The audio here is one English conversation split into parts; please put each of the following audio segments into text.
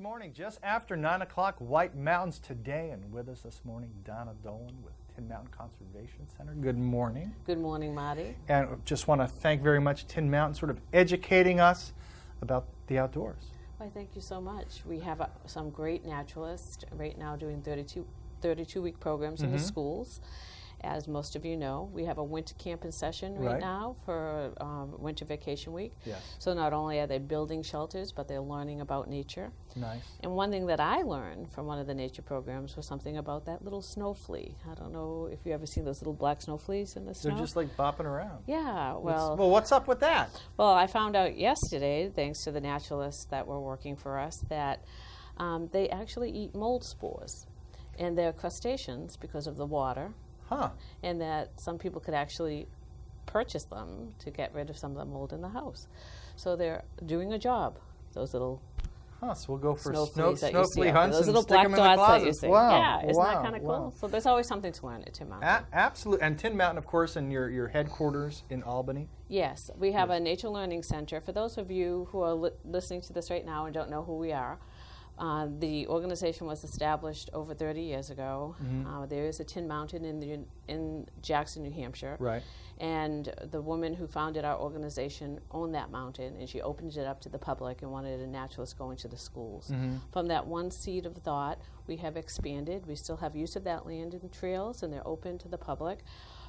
morning. Just after 9 o'clock, White Mountains today, and with us this morning, Donna Dolan with Tin Mountain Conservation Center. Good morning. Good morning, Marty. And just want to thank very much Tin Mountain sort of educating us about the outdoors. Why, thank you so much. We have some great naturalists right now doing 32-week programs in the schools. As most of you know, we have a winter camp in session right now for winter vacation week. Yes. So not only are they building shelters, but they're learning about nature. Nice. And one thing that I learned from one of the nature programs was something about that little snow flea. I don't know if you've ever seen those little black snow fleas in the snow. They're just like bopping around. Yeah, well, what's up with that? Well, I found out yesterday, thanks to the naturalists that were working for us, that they actually eat mold spores. And they're crustaceans because of the water. Huh. And that some people could actually purchase them to get rid of some of the mold in the house. So they're doing a job, those little so we'll go for snow flea hunts those and little stick black them in the dots that you closets. see. Wow. Yeah, isn't that kind of cool? Wow. So there's always something to learn at Tin Mountain. Absolutely. And Tin Mountain, of course, in your headquarters in Albany. Yes, we have a Nature Learning Center. For those of you who are listening to this right now and don't know who we are, the organization was established over 30 years ago. There is a Tin Mountain in Jackson, New Hampshire. Right. And the woman who founded our organization owned that mountain, and she opened it up to the public and wanted a naturalist going to the schools. From that one seed of thought, we have expanded. We still have use of that land and trails, and they're open to the public.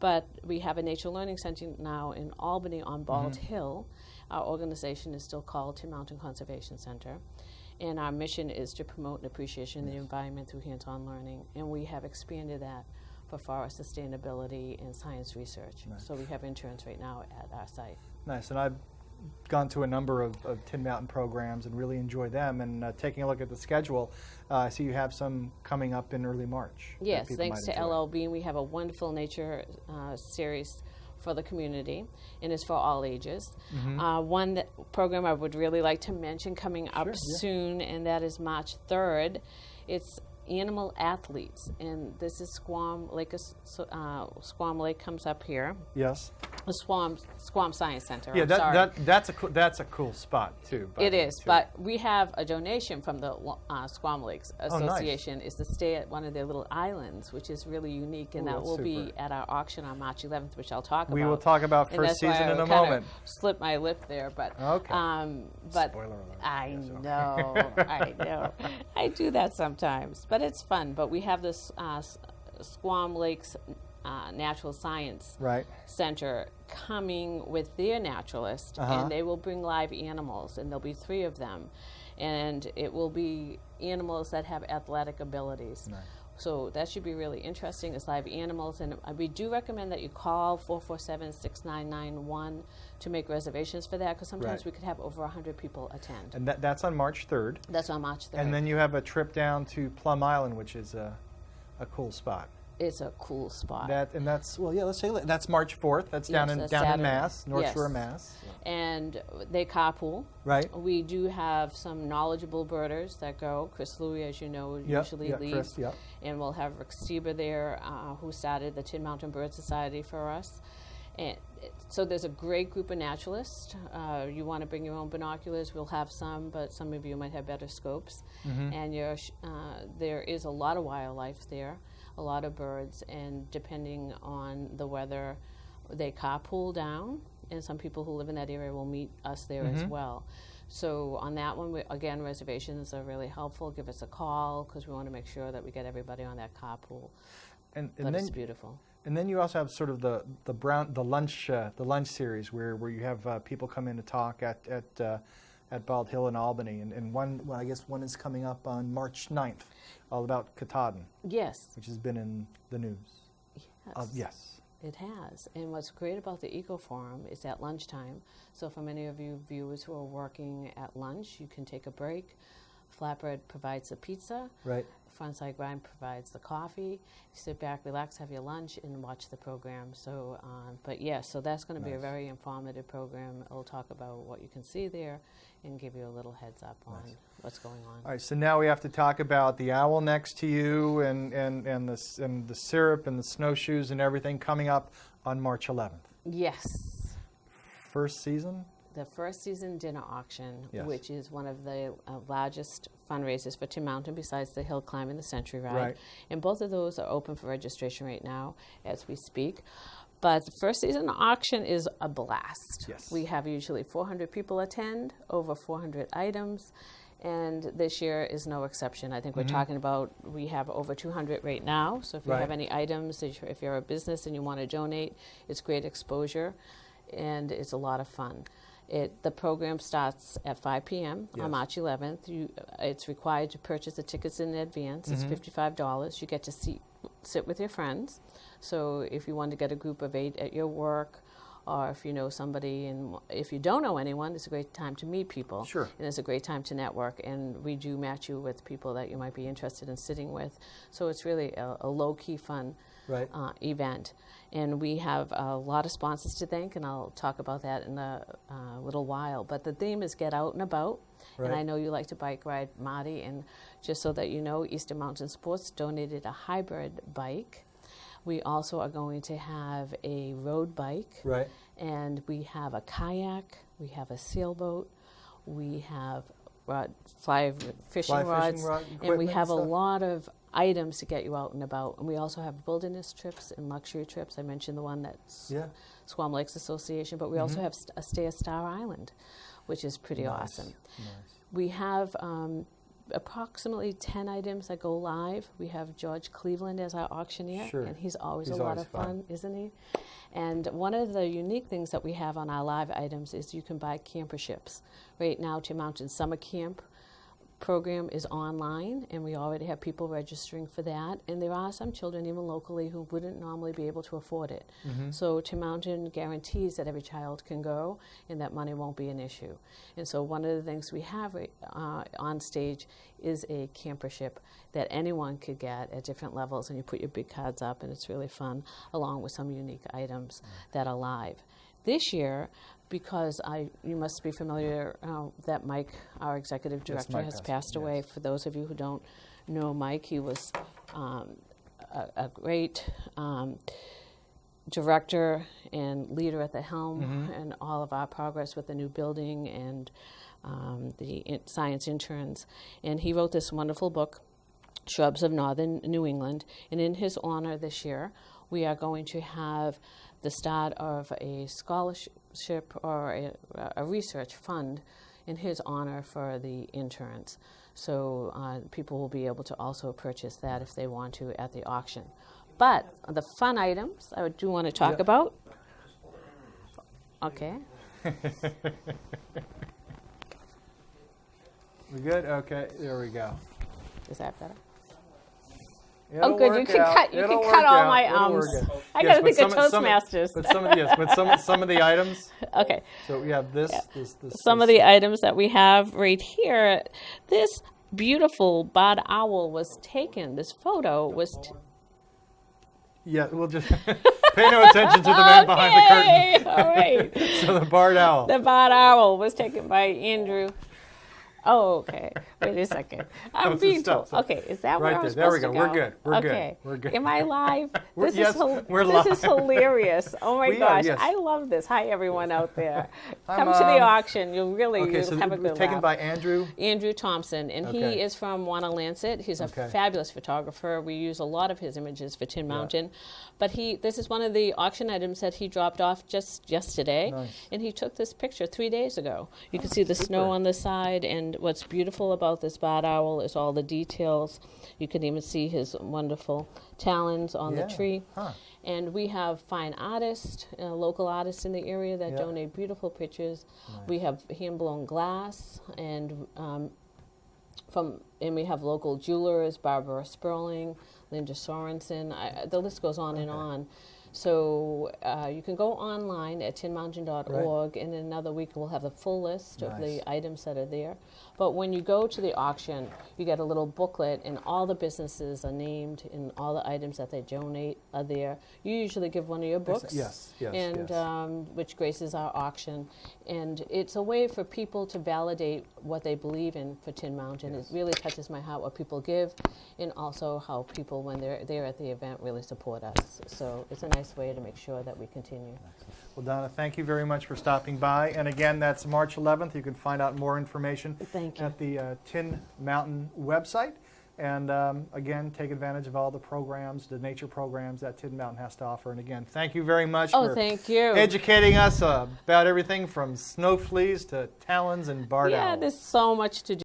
But we have a Nature Learning Center now in Albany on Bald Hill. Our organization is still called Tin Mountain Conservation Center. And our mission is to promote an appreciation of the environment through hands-on learning. And we have expanded that for forest sustainability and science research. Nice. So we have interns right now at our site. Nice. And I've gone to a number of Tin Mountain programs and really enjoy them. And taking a look at the schedule, I see you have some coming up in early March. Yes, thanks to LLB. We have a wonderful nature series for the community, and it's for all ages. One program I would really like to mention coming up soon, and that is March 3rd. It's Animal Athletes, and this is Squam Lake. Squam Lake comes up here. Yes. The Squam Science Center. Yeah, I'm sorry. that's a cool spot too. It is, but we have a donation from the Squam Lakes Association. Nice. Is to stay at one of their little islands, which is really unique, and that will be at our auction on March 11th, which I'll talk about. We will talk about first season in a moment. Slip my lip there, but okay. But spoiler alert. I know, I know, I do that sometimes, but it's fun. But we have this Squam Lakes Natural Science Center coming with their naturalist, and they will bring live animals, and there'll be 3 of them, and it will be animals that have athletic abilities. Nice. So that should be really interesting as live animals, and we do recommend that you call 447-6991 to make reservations for that, because sometimes we could have over 100 people attend. And that's on March 3rd. That's on March 3rd. And then you have a trip down to Plum Island, which is a cool spot. It's a cool spot. That's let's say that's March 4th. That's down in Mass, North Shore, Mass. And they carpool. Right. We do have some knowledgeable birders that go. Chris Louie, as you know, usually leads. Chris, and we'll have Rick Stieber there, who started the Tin Mountain Bird Society for us. And so there's a great group of naturalists. You want to bring your own binoculars, we'll have some, but some of you might have better scopes. And there is a lot of wildlife there, a lot of birds, and depending on the weather, they carpool down, and some people who live in that area will meet us there as well. So on that one, again, reservations are really helpful. Give us a call, because we want to make sure that we get everybody on that carpool. And then it's beautiful. And then you also have sort of the lunch series where you have people come in to talk at Bald Hill in Albany, and one is coming up on March 9th, all about Katahdin. Yes. Which has been in the news. Yes. Yes. It has. And what's great about the Eco Forum is at lunchtime. So for many of you viewers who are working at lunch, you can take a break. Flatbread provides the pizza. Right. Frontside Grind provides the coffee. You sit back, relax, have your lunch, and watch the program. So, so that's going to be a very informative program. It'll talk about what you can see there and give you a little heads up on what's going on. All right, so now we have to talk about the owl next to you and the syrup and the snowshoes and everything coming up on March 11th. Yes. First season? the first season dinner auction, Yes. which is one of the largest fundraisers for Tin Mountain besides the hill climb and the Century Ride. Right. And both of those are open for registration right now as we speak. But the first season auction is a blast. Yes. We have usually 400 people attend, over 400 items, and this year is no exception. I think we're talking about, we have over 200 right now, so if you Right. have any items, if you're a business and you want to donate, it's great exposure, and it's a lot of fun. The program starts at 5 p.m. Yes. on March 11th. It's required to purchase the tickets in advance. It's $55. You get to sit with your friends. So if you want to get a group of 8 at your work, or if you know somebody, and if you don't know anyone, it's a great time to meet people. Sure. And it's a great time to network. And we do match you with people that you might be interested in sitting with. So it's really a low-key fun Right. event. And we have a lot of sponsors to thank, and I'll talk about that in a little while. But the theme is get out and about. Right. And I know you like to bike ride, Marty, and just so that you know, Eastern Mountain Sports donated a hybrid bike. We also are going to have a road bike. Right. And we have a kayak, we have a sailboat, we have fly fishing rods, and we have a lot of items to get you out and about. And we also have wilderness trips and luxury trips. I mentioned the one that's Squam Lakes Association, but we also have a stay at Star Island, which is pretty awesome. Nice. We have approximately 10 items that go live. We have George Cleveland as our auctioneer, and he's always a lot of fun, isn't he? And one of the unique things that we have on our live items is you can buy camperships. Right now, Tin Mountain Summer Camp program is online, and we already have people registering for that. And there are some children, even locally, who wouldn't normally be able to afford it. So Tin Mountain guarantees that every child can go, and that money won't be an issue. And so one of the things we have on stage is a campership that anyone could get at different levels, and you put your big cards up, and it's really fun, along with some unique items that are live. This year, because you must be familiar that Mike, our executive director, has passed away. For those of you who don't know Mike, he was a great director and leader at the helm and all of our progress with the new building and the science interns. And he wrote this wonderful book, Shrubs of Northern New England. And in his honor this year, we are going to have the start of a scholarship or a research fund in his honor for the interns. So people will be able to also purchase that if they want to at the auction. But the fun items I do want to talk about. Okay. We good? Okay, there we go. Is that better? It'll good. You can cut all my ums. I got to think of Toastmasters. But some of the items. Okay. So we have this. Some of the items that we have right here. This beautiful barred owl was taken. This photo was. Yeah, we'll just pay no attention to the man behind the curtain. All right. So the barred owl. The barred owl was taken by Andrew. Oh, okay. Wait a second. I'm being told. Okay, is that where I'm supposed to go? We're good. We're good. Am I live? This live. is hilarious. Oh my gosh, yes. I love this. Hi everyone out there. Come to the auction. You'll have a good taken laugh. by Andrew Thompson, and he is from Wanna-Lancet. He's a fabulous photographer. We use a lot of his images for Tin Mountain. But this is one of the auction items that he dropped off just yesterday. Nice. And he took this picture 3 days ago. You can see the snow on the side, and what's beautiful about this barred owl is all the details. You can even see his wonderful talons on the tree. And we have fine artists, local artists in the area that donate beautiful pictures. Nice. We have hand-blown glass, and we have local jewelers, Barbara Sperling, Linda Sorensen. The list goes on and on. So you can go online at tinmountain.org, and in another week we'll have the full list of the items that are there. But when you go to the auction, you get a little booklet, and all the businesses are named, and all the items that they donate are there. You usually give one of your books, which graces our auction. And it's a way for people to validate what they believe in for Tin Mountain. It really touches my heart what people give, and also how people, when they're there at the event, really support us. So it's a nice nice way to make sure that we continue. Well, Donna, thank you very much for stopping by. And again, that's March 11th. You can find out more information Thank you. at the Tin Mountain website. And again, take advantage of all the programs, the nature programs that Tin Mountain has to offer. And again, thank you very much for Thank you. educating us about everything from snow fleas to talons and barred Yeah, owls. there's so much to do.